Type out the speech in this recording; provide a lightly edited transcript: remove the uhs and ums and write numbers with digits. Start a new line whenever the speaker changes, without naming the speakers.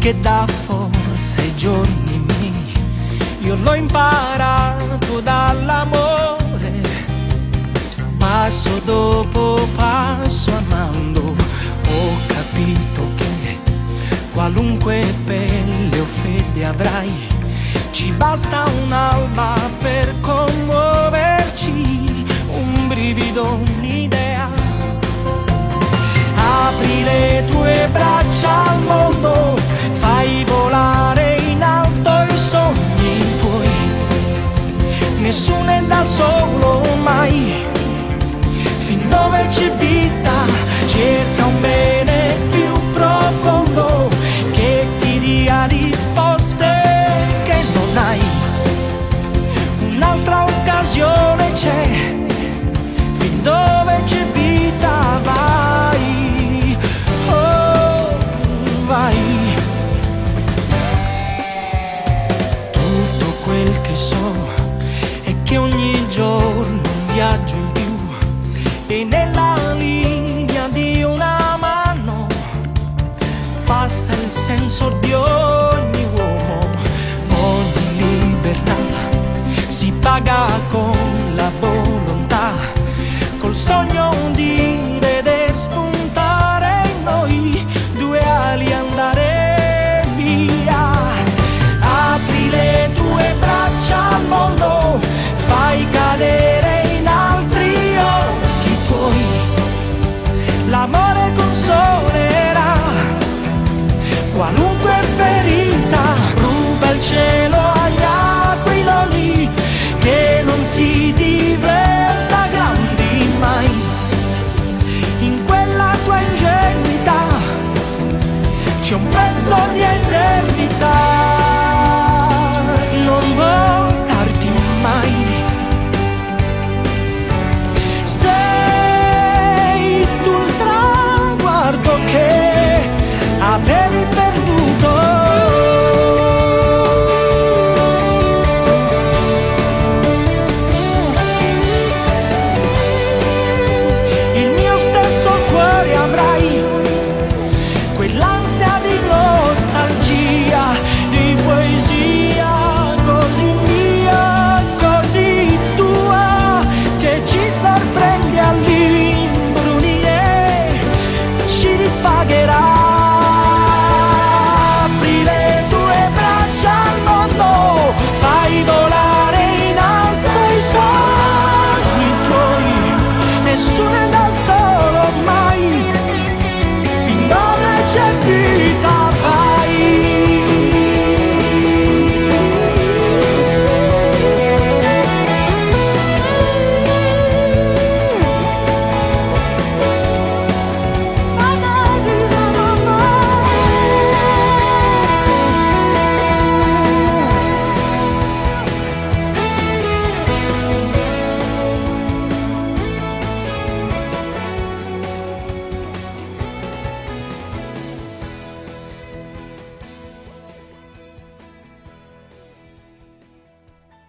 che dà forza ai giorni miei. Io l'ho imparato dall'amore, passo dopo passo amando. Ho capito che qualunque pelle o fede avrai, ci basta un'alba per commuoverci, un brivido, un'idea. Apri le tue braccia al mondo, fai volare in alto i sogni tuoi. Nessuno è da solo mai, fin dove c'è vita cerca un bene più profondo che ti dia risposte che non hai. Un'altra occasione c'è, fin dove c'è vita vai, oh vai. Tutto quel che so è che ogni giorno un viaggio in più, e nella linea di una mano passa il senso di ogni uomo. Ogni libertà si paga con la volontà, col sogno di veder spuntare in noi due ali e andare via. Apri le tue braccia al mondo, fai cadere in altri occhi tuoi. L'amore consolerà qualunque ferita, ruba il cielo agli aquiloni che non si diventa grandi mai. In quella tua ingenuità c'è un pezzo di